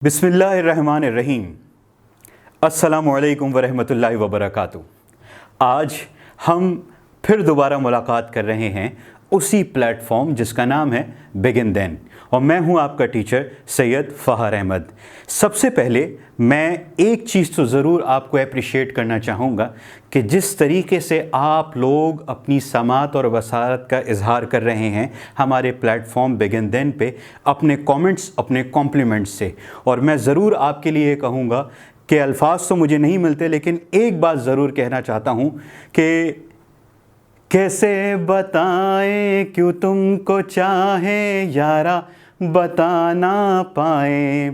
बिस्मिल्लाहिर्रहमानिर्रहीम। अस्सलामुअलैकुम वरहमतुल्लाहि वबरकातुहू। आज हम फिर दोबारा मुलाकात कर रहे हैं उसी प्लेटफॉर्म जिसका नाम है बिगिन देन, और मैं हूं आपका टीचर सैयद फ़हर अहमद। सबसे पहले मैं एक चीज़ तो ज़रूर आपको अप्रिशिएट करना चाहूँगा कि जिस तरीके से आप लोग अपनी समात और बसारत का इजहार कर रहे हैं हमारे प्लेटफॉर्म बिगिन देन पे, अपने कमेंट्स, अपने कॉम्प्लीमेंट्स से। और मैं ज़रूर आपके लिए कहूँगा कि अल्फाज तो मुझे नहीं मिलते, लेकिन एक बात ज़रूर कहना चाहता हूँ कि कैसे बताएं क्यों तुमको चाहें यारा बता ना पाए।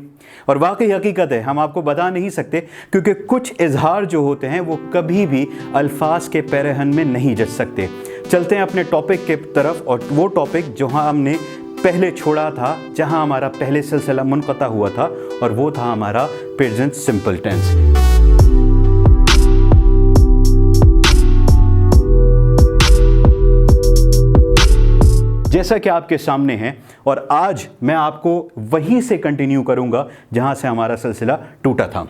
और वाकई हकीकत है, हम आपको बता नहीं सकते, क्योंकि कुछ इजहार जो होते हैं वो कभी भी अल्फाज के पैरहन में नहीं जच सकते। चलते हैं अपने टॉपिक के तरफ, और वो टॉपिक जहाँ हमने पहले छोड़ा था, जहाँ हमारा पहले सिलसिला मुनक़ता हुआ था, और वो था हमारा प्रेजेंट सिंपल टेंस। जैसा कि आपके सामने है, और आज मैं आपको वहीं से कंटिन्यू करूंगा जहां से हमारा सिलसिला टूटा था।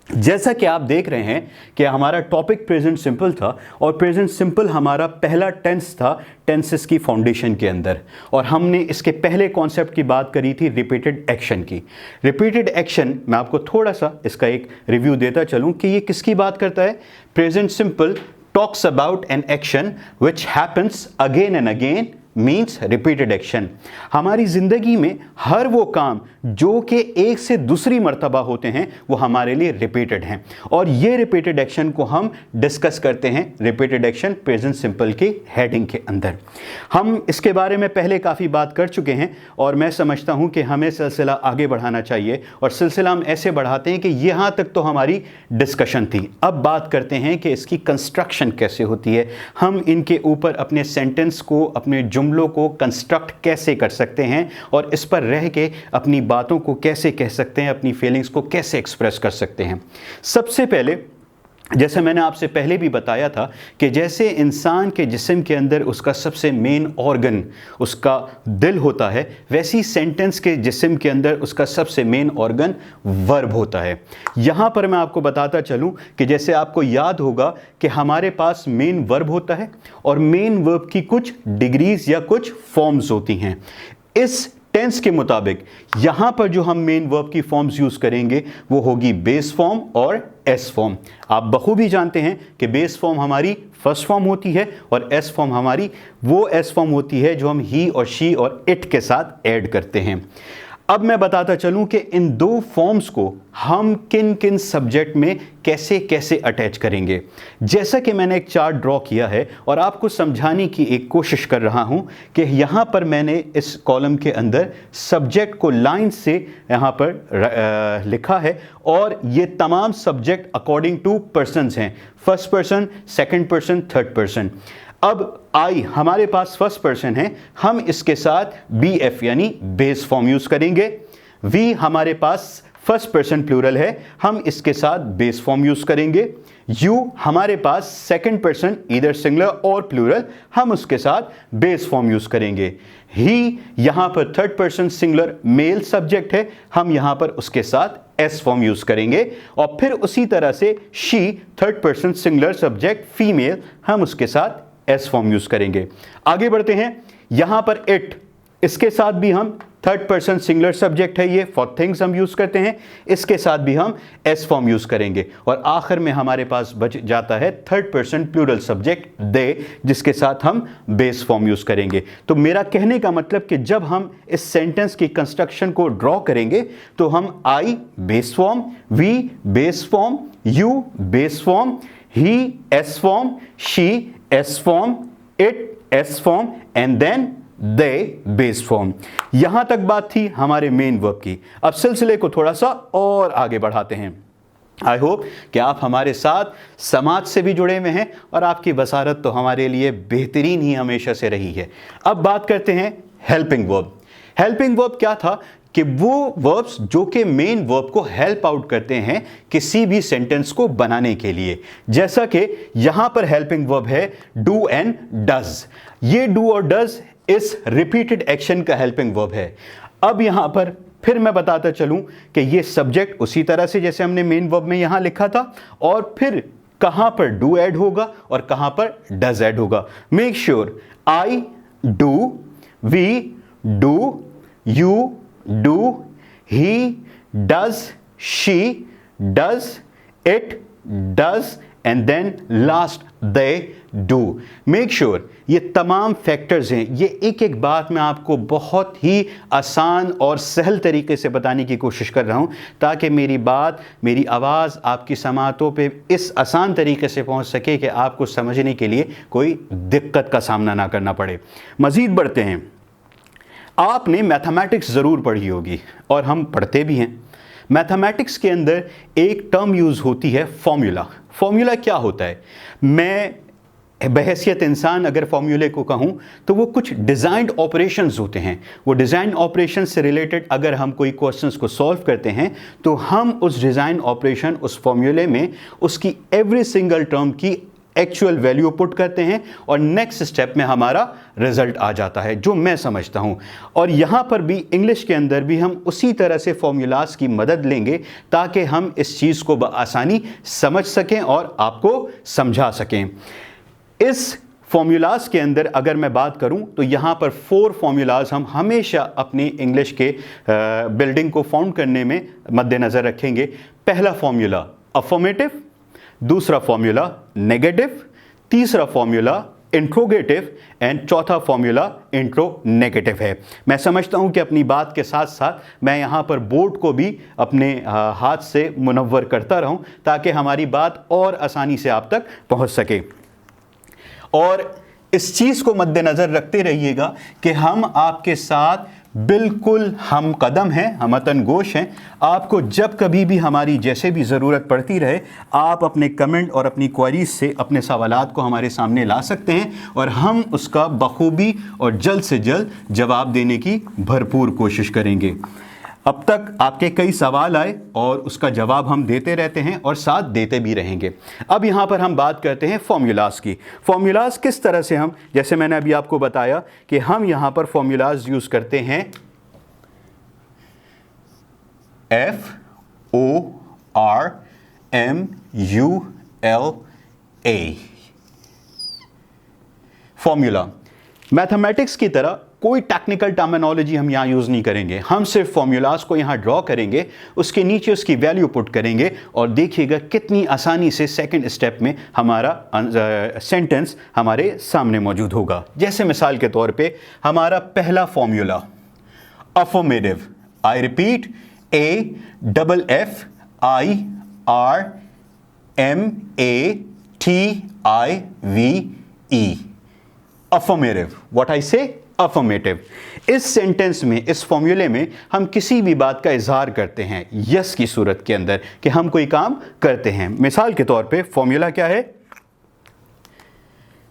जैसा कि आप देख रहे हैं कि हमारा टॉपिक प्रेजेंट सिंपल था, और प्रेजेंट सिंपल हमारा पहला टेंस था टेंसेस की फाउंडेशन के अंदर। और हमने इसके पहले कॉन्सेप्ट की बात करी थी रिपीटेड एक्शन की। रिपीटेड एक्शन, मैं आपको थोड़ा सा इसका एक रिव्यू देता चलूं कि ये किसकी बात करता है। Present simple talks about an action which happens again and again, means repeated action. हमारी ज़िंदगी में हर वो काम जो कि एक से दूसरी मर्तबा होते हैं वो हमारे लिए रिपीटेड हैं, और ये रिपीटेड एक्शन को हम डिस्कस करते हैं रिपीटेड एक्शन प्रेजेंट सिंपल की हेडिंग के अंदर। हम इसके बारे में पहले काफ़ी बात कर चुके हैं, और मैं समझता हूं कि हमें सिलसिला आगे बढ़ाना चाहिए, और सिलसिला हम ऐसे बढ़ाते हैं कि यहाँ तक तो हमारी डिस्कशन थी। अब बात करते हैं कि इसकी कंस्ट्रक्शन कैसे होती है, हम इनके ऊपर अपने सेंटेंस को, अपने जुमलों को कंस्ट्रक्ट कैसे कर सकते हैं, और इस पर रह के अपनी बातों को कैसे कह सकते हैं, अपनी फीलिंग्स को कैसे एक्सप्रेस कर सकते हैं। सबसे पहले, जैसे मैंने आपसे पहले भी बताया था कि जैसे इंसान के जिस्म के अंदर उसका सबसे मेन ऑर्गन उसका दिल होता है, वैसी सेंटेंस के जिस्म के अंदर उसका सबसे मेन ऑर्गन वर्ब होता है। यहाँ पर मैं आपको बताता चलूँ कि जैसे आपको याद होगा कि हमारे पास मेन वर्ब होता है, और मेन वर्ब की कुछ डिग्रीज या कुछ फॉर्म्स होती हैं। इस टेंस के मुताबिक यहाँ पर जो हम मेन वर्ब की फॉर्म्स यूज़ करेंगे वो होगी बेस फॉर्म और एस फॉर्म। आप बखूबी जानते हैं कि बेस फॉर्म हमारी फर्स्ट फॉर्म होती है, और एस फॉर्म हमारी वो एस फॉर्म होती है जो हम ही और शी और इट के साथ ऐड करते हैं। अब मैं बताता चलूं कि इन दो फॉर्म्स को हम किन किन सब्जेक्ट में कैसे कैसे अटैच करेंगे। जैसा कि मैंने एक चार्ट ड्रॉ किया है और आपको समझाने की एक कोशिश कर रहा हूं कि यहाँ पर मैंने इस कॉलम के अंदर सब्जेक्ट को लाइन से यहाँ पर लिखा है, और ये तमाम सब्जेक्ट अकॉर्डिंग टू पर्सन्स हैं, first person, second person, third person. अब आई हमारे पास फर्स्ट पर्सन है, हम इसके साथ बी एफ यानी बेस फॉर्म यूज करेंगे। वी हमारे पास फर्स्ट पर्सन प्लूरल है, हम इसके साथ बेस फॉर्म यूज करेंगे। यू हमारे पास सेकंड पर्सन ईदर सिंगुलर और प्लूरल, हम उसके साथ बेस फॉर्म यूज करेंगे। ही यहां पर third person singular male subject है, हम यहां पर उसके साथ एस फॉर्म यूज करेंगे। और फिर उसी तरह से she third person singular subject female, हम उसके साथ एस फॉर्म यूज करेंगे। आगे बढ़ते हैं, यहां पर इट, इसके साथ भी हम थर्ड पर्सन सिंगुलर सब्जेक्ट है, ये फॉर थिंग्स हम यूज करते हैं, इसके साथ भी हम एस फॉर्म यूज करेंगे। और आखिर में हमारे पास बच जाता है third person plural subject they, जिसके साथ हम बेस फॉर्म यूज करेंगे। तो मेरा कहने का मतलब कि जब हम इस सेंटेंस की कंस्ट्रक्शन को ड्रॉ करेंगे तो हम I base form, we base form, you base form, he S form, she S form, it S form, and then they base form. यहां तक बात थी हमारे मेन वर्ब की। अब सिलसिले को थोड़ा सा और आगे बढ़ाते हैं। आई होप कि आप हमारे साथ समाज से भी जुड़े हुए हैं, और आपकी बसारत तो हमारे लिए बेहतरीन ही हमेशा से रही है। अब बात करते हैं हेल्पिंग वर्ब। हेल्पिंग वर्ब क्या था कि वो वर्ब्स जो कि मेन वर्ब को हेल्प आउट करते हैं किसी भी सेंटेंस को बनाने के लिए। जैसा कि यहां पर हेल्पिंग वर्ब है डू एंड डज। ये डू और डज इस रिपीटेड एक्शन का हेल्पिंग वर्ब है। अब यहां पर फिर मैं बताता चलूं कि ये सब्जेक्ट उसी तरह से जैसे हमने मेन वर्ब में यहां लिखा था, और फिर कहां पर डू ऐड होगा और कहां पर डज ऐड होगा। Make sure I do, we do, you do, he does, she does, it does, and then last they do. Make sure ये तमाम फैक्टर्स हैं, ये एक एक बात मैं आपको बहुत ही आसान और सहल तरीके से बताने की कोशिश कर रहा हूँ, ताकि मेरी बात, मेरी आवाज़ आपकी समातों पे इस आसान तरीके से पहुँच सके कि आपको समझने के लिए कोई दिक्कत का सामना ना करना पड़े। मज़ीद बढ़ते हैं। आपने मैथमेटिक्स ज़रूर पढ़ी होगी और हम पढ़ते भी हैं। मैथमेटिक्स के अंदर एक टर्म यूज़ होती है फॉर्मूला। फॉर्मूला क्या होता है? मैं बहैसियत इंसान अगर फॉर्मूले को कहूँ तो वो कुछ डिज़ाइंड ऑपरेशंस होते हैं। वो डिज़ाइन ऑपरेशन से रिलेटेड अगर हम कोई क्वेश्चंस को सॉल्व करते हैं तो हम उस डिज़ाइन ऑपरेशन, उस फॉर्मूले में उसकी एवरी सिंगल टर्म की एक्चुअल वैल्यू पुट करते हैं और नेक्स्ट स्टेप में हमारा रिजल्ट आ जाता है, जो मैं समझता हूं। और यहां पर भी इंग्लिश के अंदर भी हम उसी तरह से फॉर्मूलाज की मदद लेंगे ताकि हम इस चीज़ को बआसानी समझ सकें और आपको समझा सकें। इस फॉर्मूलाज के अंदर अगर मैं बात करूं तो यहां पर 4 फॉर्मूलाज हम हमेशा अपनी इंग्लिश के बिल्डिंग को फाउंड करने में मद्देनज़र रखेंगे। पहला फॉर्मूला अफर्मेटिव, दूसरा फॉर्मूला नेगेटिव, तीसरा फॉर्मूला इंट्रोगेटिव एंड चौथा फॉर्मूला इंट्रो नेगेटिव है। मैं समझता हूं कि अपनी बात के साथ साथ मैं यहां पर बोर्ड को भी अपने हाथ से मुनव्वर करता रहूं ताकि हमारी बात और आसानी से आप तक पहुंच सके। और इस चीज़ को मद्देनज़र रखते रहिएगा कि हम आपके साथ बिल्कुल हम कदम हैं, हम वतन गोश हैं। आपको जब कभी भी हमारी जैसे भी ज़रूरत पड़ती रहे, आप अपने कमेंट और अपनी क्वेरीज से अपने सवालात को हमारे सामने ला सकते हैं और हम उसका बखूबी और जल्द से जल्द जवाब देने की भरपूर कोशिश करेंगे। अब तक आपके कई सवाल आए और उसका जवाब हम देते रहते हैं और साथ देते भी रहेंगे। अब यहाँ पर हम बात करते हैं फॉर्मूलाज की। फॉर्मूलाज किस तरह से हम, जैसे मैंने अभी आपको बताया कि हम यहाँ पर फॉर्मूलाज यूज़ करते हैं FORMULA। फॉर्मूला मैथमेटिक्स की तरह कोई टेक्निकल टर्मिनोलॉजी हम यहाँ यूज़ नहीं करेंगे। हम सिर्फ फॉर्मूलाज को यहाँ ड्रॉ करेंगे, उसके नीचे उसकी वैल्यू पुट करेंगे और देखिएगा कितनी आसानी से सेकंड स्टेप में हमारा सेंटेंस हमारे सामने मौजूद होगा। जैसे मिसाल के तौर पे हमारा पहला formula affirmative, I repeat AFFIRMATIVE, affirmative. What I से? अफर्मेटिव। इस सेंटेंस में, इस फॉर्मूले में हम किसी भी बात का इजहार करते हैं यस की सूरत के अंदर कि हम कोई काम करते हैं। मिसाल के तौर पे फॉर्मूला क्या है?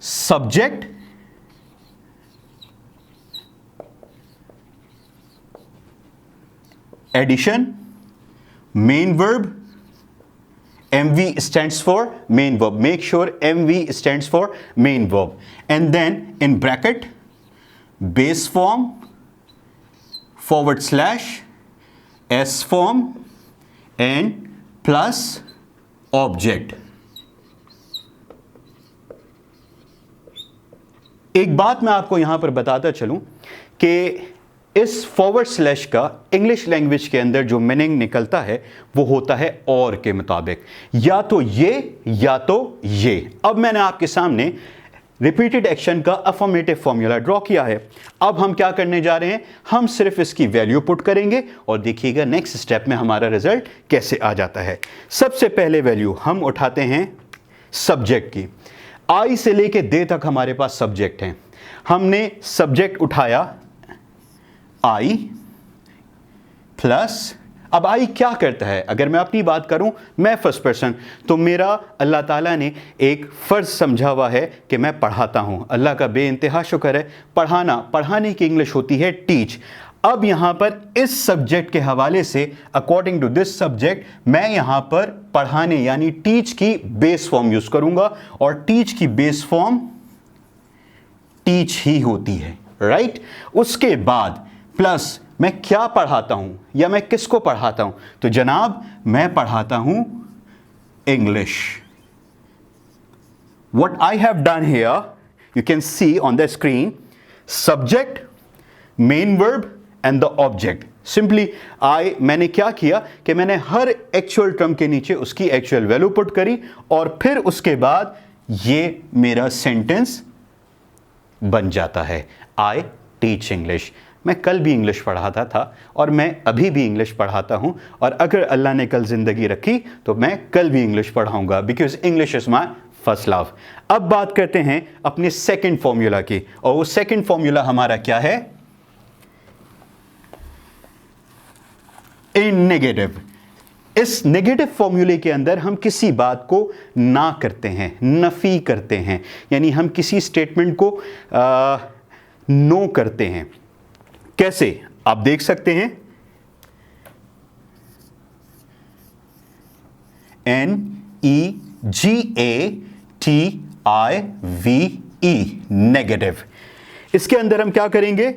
Subject addition, main verb, MV stands for main verb. Make sure MV stands for main verb. And then in bracket, base form, / S form and plus object. एक बात मैं आपको यहां पर बताता चलूं कि इस / का इंग्लिश लैंग्वेज के अंदर जो मीनिंग निकलता है वो होता है और के मुताबिक, या तो ये या तो ये। अब मैंने आपके सामने रिपीटेड एक्शन का अफर्मेटिव फॉर्मूला ड्रॉ किया है। अब हम क्या करने जा रहे हैं? हम सिर्फ इसकी वैल्यू पुट करेंगे और देखिएगा नेक्स्ट स्टेप में हमारा रिजल्ट कैसे आ जाता है। सबसे पहले वैल्यू हम उठाते हैं सब्जेक्ट की। आई से लेके दे तक हमारे पास सब्जेक्ट हैं। हमने सब्जेक्ट उठाया आई प्लस, अब आई क्या करता है? अगर मैं अपनी बात करूं, मैं फर्स्ट पर्सन, तो मेरा अल्लाह ताला ने एक फ़र्ज़ समझा हुआ है कि मैं पढ़ाता हूं। अल्लाह का बेइंतहा शुक्र है। पढ़ाना, पढ़ाने की इंग्लिश होती है टीच। अब यहां पर इस सब्जेक्ट के हवाले से अकॉर्डिंग टू दिस सब्जेक्ट मैं यहां पर पढ़ाने यानी टीच की बेस फॉर्म यूज़ करूंगा और टीच की बेस फॉर्म टीच ही होती है, राइट? उसके बाद प्लस मैं क्या पढ़ाता हूं या मैं किसको पढ़ाता हूं? तो जनाब मैं पढ़ाता हूं English. What I have done here, you can see on the screen, subject, main verb and the object. Simply मैंने क्या किया कि मैंने हर एक्चुअल टर्म के नीचे उसकी एक्चुअल वैल्यू पुट करी और फिर उसके बाद ये मेरा सेंटेंस बन जाता है. I teach English. मैं कल भी इंग्लिश पढ़ाता था और मैं अभी भी इंग्लिश पढ़ाता हूं और अगर अल्लाह ने कल जिंदगी रखी तो मैं कल भी इंग्लिश पढ़ाऊंगा, because English is my first love. अब बात करते हैं अपने सेकंड फॉर्मूला की, और वो सेकंड फॉर्मूला हमारा क्या है? इन नेगेटिव. इस नेगेटिव फॉर्मूले के अंदर हम किसी बात को ना करते हैं, नफी करते हैं, यानी हम किसी स्टेटमेंट को नो करते हैं. कैसे आप देख सकते हैं? NEGATIVE, negative. इसके अंदर हम क्या करेंगे?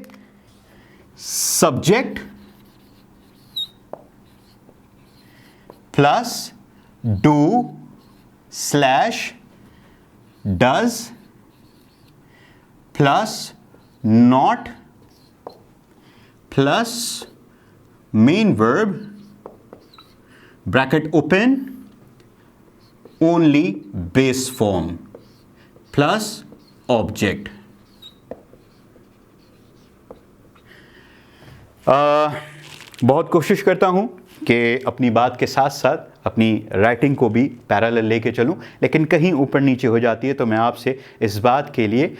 Subject plus do slash does plus not plus main verb bracket open only base form plus object. बहुत कोशिश करता हूं कि अपनी बात के साथ साथ अपनी राइटिंग को भी पैरेलल लेके चलूं, लेकिन कहीं ऊपर नीचे हो जाती है तो मैं आपसे इस बात के लिए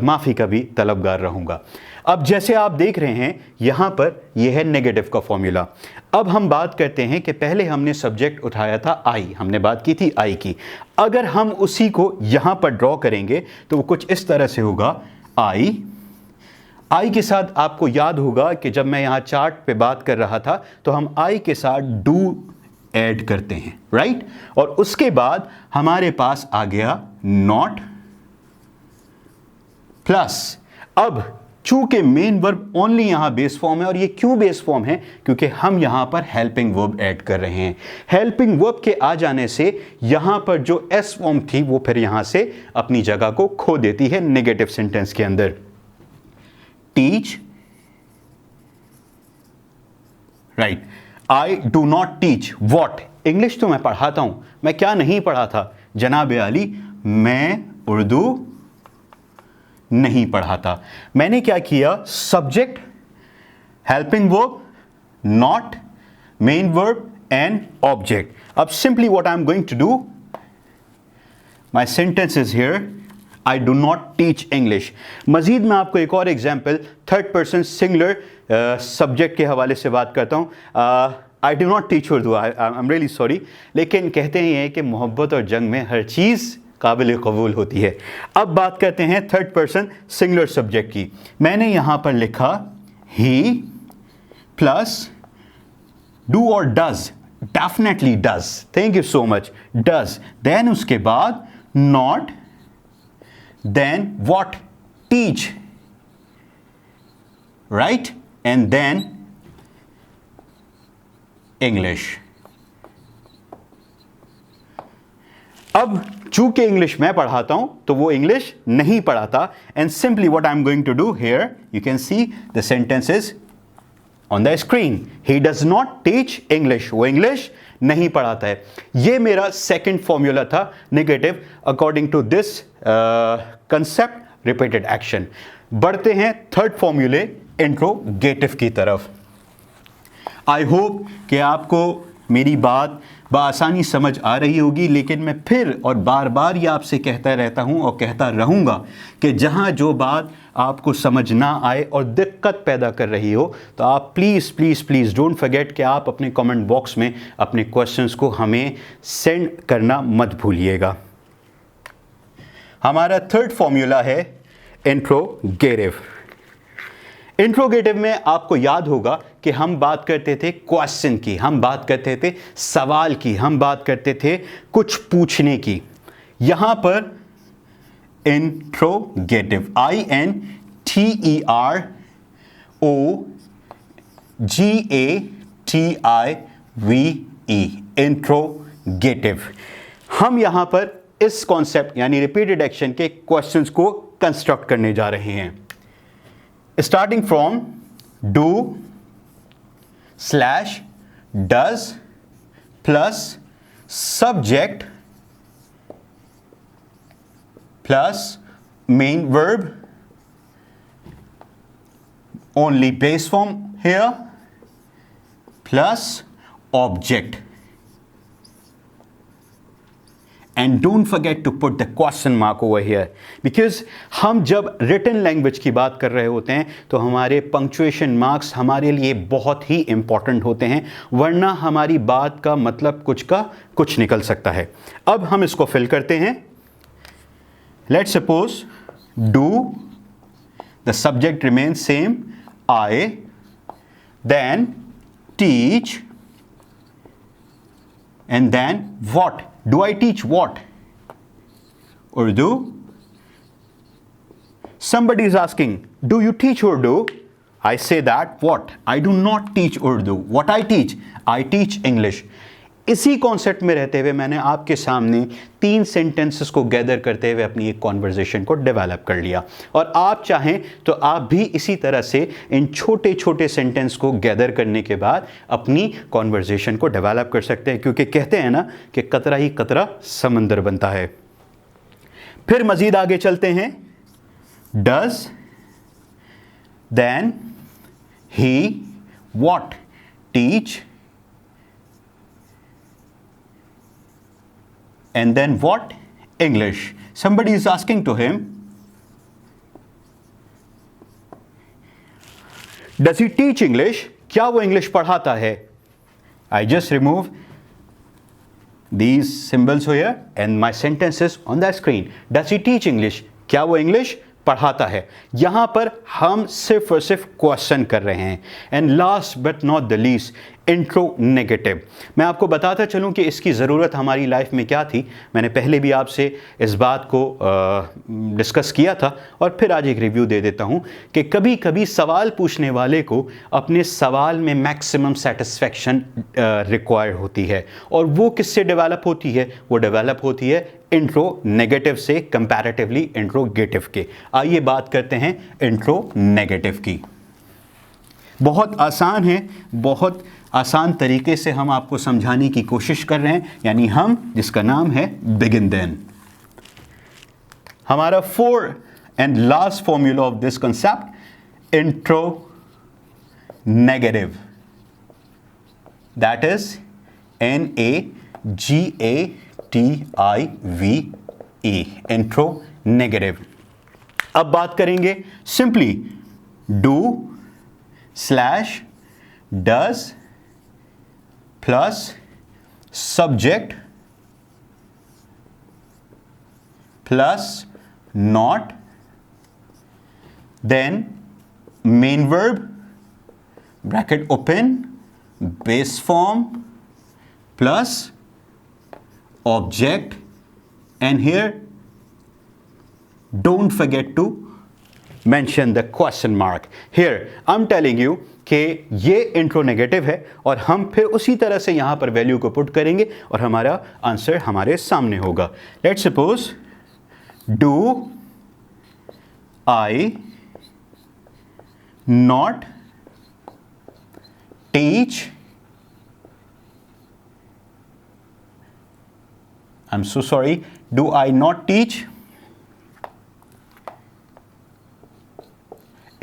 माफ़ी का भी तलबगार रहूँगा. अब जैसे आप देख रहे हैं यहाँ पर यह है नेगेटिव का फॉर्मूला. अब हम बात करते हैं कि पहले हमने सब्जेक्ट उठाया था आई, हमने बात की थी आई की. अगर हम उसी को यहाँ पर ड्रॉ करेंगे तो वो कुछ इस तरह से होगा. आई के साथ आपको याद होगा कि जब मैं यहाँ चार्ट पे बात कर रहा था तो हम आई के साथ डू ऐड करते हैं, राइट? और उसके बाद हमारे पास आ गया नॉट प्लस. अब चूंकि मेन वर्ब ओनली यहां बेस फॉर्म है, और ये क्यों बेस फॉर्म है? क्योंकि हम यहां पर हेल्पिंग वर्ब ऐड कर रहे हैं. हेल्पिंग वर्ब के आ जाने से यहां पर जो एस फॉर्म थी वो फिर यहां से अपनी जगह को खो देती है नेगेटिव सेंटेंस के अंदर. Teach, right. I do not teach what? English तो मैं पढ़ाता हूं. मैं क्या नहीं पढ़ाता? जनाब आली, मैं उर्दू नहीं पढ़ाता. मैंने क्या किया? Subject, helping verb, not, main verb and object. अब simply what I am going to do, my sentence is here. I do not teach English. मजीद मैं आपको एक और example third person singular subject के हवाले से बात करता हूँ. I do not teach Urdu. I am really sorry. लेकिन कहते हैं कि मोहब्बत और जंग में हर चीज़ काबिल कबूल होती है. अब बात करते हैं थर्ड पर्सन सिंगुलर सब्जेक्ट की. मैंने यहां पर लिखा ही प्लस डू और does. Definitely does. Thank you so much. Does. Then उसके बाद not, then what? Teach, right? And then English. अब चूंकि इंग्लिश मैं पढ़ाता हूं तो वो इंग्लिश नहीं पढ़ाता. And simply what I am going to do here, you can see the sentence is on the screen. He does not teach English. वो इंग्लिश नहीं पढ़ाता है. ये मेरा सेकंड फॉर्मूला था negative according to this concept repeated action. बढ़ते हैं third फॉर्मूले इंट्रोगेटिव की तरफ. आई होप कि आपको मेरी बात बआसानी समझ आ रही होगी, लेकिन मैं फिर और बार बार ये आपसे कहता रहता हूँ और कहता रहूँगा कि जहाँ जो बात आपको समझ ना आए और दिक्कत पैदा कर रही हो तो आप please please please don't forget कि आप अपने कमेंट बॉक्स में अपने क्वेश्चंस को हमें सेंड करना मत भूलिएगा. हमारा थर्ड फॉर्मूला है इंट्रोगेटिव. इंट्रोगेटिव में आपको याद होगा कि हम बात करते थे क्वेश्चन की, हम बात करते थे सवाल की, हम बात करते थे कुछ पूछने की. यहां पर इंट्रोगेटिव, INTER इंट्रोगेटिव। हम यहां पर इस कॉन्सेप्ट यानी रिपीटेड एक्शन के क्वेश्चंस को कंस्ट्रक्ट करने जा रहे हैं, starting from do slash does plus subject plus main verb, only base form here, plus object, and don't forget to put the question mark over here, because हम जब written language की बात कर रहे होते हैं तो हमारे punctuation marks हमारे लिए बहुत ही important होते हैं, वरना हमारी बात का मतलब कुछ का कुछ निकल सकता है। अब हम इसको fill करते हैं। Let's suppose do, the subject remains same, I, then teach, and then what? Do I teach what? Urdu. Somebody is asking, do you teach Urdu? I say that what? I do not teach Urdu. What I teach English. इसी concept में रहते हुए मैंने आपके सामने 3 sentences को gather करते हुए अपनी एक कॉन्वर्जेशन को डेवलप कर लिया, और आप चाहें तो आप भी इसी तरह से इन छोटे छोटे सेंटेंस को गैदर करने के बाद अपनी कॉन्वर्जेशन को डेवलप कर सकते हैं, क्योंकि कहते हैं ना कि कतरा ही कतरा समंदर बनता है। फिर मजीद आगे चलते हैं। Does, then he, what, teach, and then what? English. Somebody is asking to him, does he teach English? क्या वो इंग्लिश पढ़ाता है? I just remove these symbols here and my sentence is on the screen. Does he teach English? क्या वो English पढ़ाता है? यहां पर हम सिर्फ और सिर्फ क्वेश्चन कर रहे हैं। And last but not the least, interrogative. मैं आपको बताता चलूं कि इसकी ज़रूरत हमारी लाइफ में क्या थी। मैंने पहले भी आपसे इस बात को डिस्कस किया था और फिर आज एक रिव्यू दे देता हूं कि कभी कभी सवाल पूछने वाले को अपने सवाल में मैक्सिमम सेटिस्फेक्शन रिक्वायर्ड होती है, और वो किससे डेवलप होती है? वो डेवलप होती है इंट्रोगेटिव से, कंपैरेटिवली इंट्रोगेटिव के। आइए बात करते हैं इंट्रोगेटिव की। बहुत आसान है, बहुत आसान तरीके से हम आपको समझाने की कोशिश कर रहे हैं, यानी हम, जिसका नाम है बिगिन देन। हमारा 4 and last formula of this concept, interrogative, that is NAGATIVE, interrogative. अब बात करेंगे simply do slash does plus subject plus not, then main verb, bracket open, base form plus object, and here don't forget to mention the question mark. Here I'm telling you कि ये interrogative है, और हम फिर उसी तरह से यहां पर वैल्यू को पुट करेंगे और हमारा आंसर हमारे सामने होगा। Let's suppose do I not teach, I am so sorry, do I not teach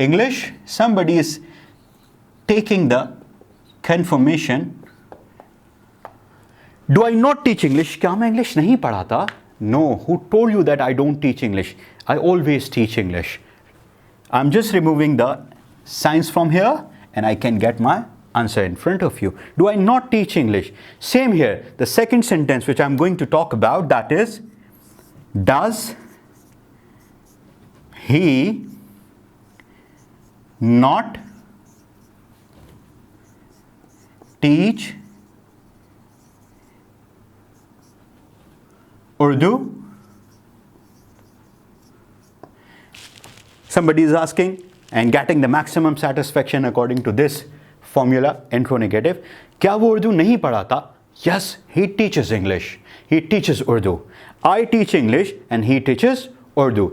English? Somebody is taking the confirmation. Do I not teach English? क्या मैं English नहीं पढ़ाता? No. Who told you that I don't teach English? I always teach English. I'm just removing the signs from here and I can get my answer in front of you. Do I not teach English? Same here. The second sentence which I'm going to talk about, that is, does he not teach Urdu? Somebody is asking, and getting the maximum satisfaction according to this formula intro negative. क्या वो उर्दू नहीं पढ़ाता? Yes, he teaches English. He teaches Urdu. I teach English and he teaches Urdu.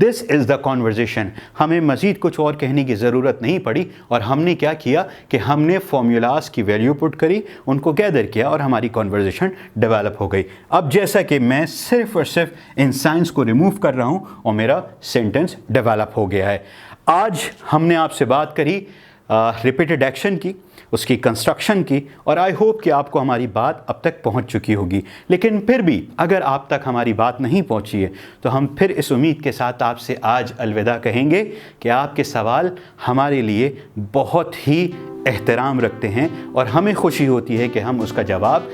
This is the conversation. हमें मज़ीद कुछ और कहने की ज़रूरत नहीं पड़ी और हमने क्या किया कि हमने फॉर्मूलाज की वैल्यू पुट करी, उनको गैदर किया और हमारी कॉन्वर्जेशन डेवलप हो गई. अब जैसा कि मैं सिर्फ और सिर्फ इन साइंस को रिमूव कर रहा हूँ और मेरा सेंटेंस डेवलप हो गया है. आज हमने आपसे बात करी रिपीटेड एक्शन की, उसकी कंस्ट्रक्शन की, और आई होप कि आपको हमारी बात अब तक पहुंच चुकी होगी. लेकिन फिर भी अगर आप तक हमारी बात नहीं पहुंची है तो हम फिर इस उम्मीद के साथ आपसे आज अलविदा कहेंगे कि आपके सवाल हमारे लिए बहुत ही एहतराम रखते हैं और हमें खुशी होती है कि हम उसका जवाब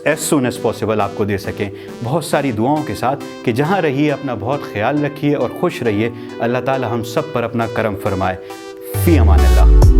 एज सून एज़ पॉसिबल आपको दे सकें. बहुत सारी दुआओं के साथ कि जहाँ रहिए अपना बहुत ख्याल रखिए और खुश रहिए. अल्लाह ताला हम सब पर अपना करम फरमाए. फ़ी अमान अल्लाह.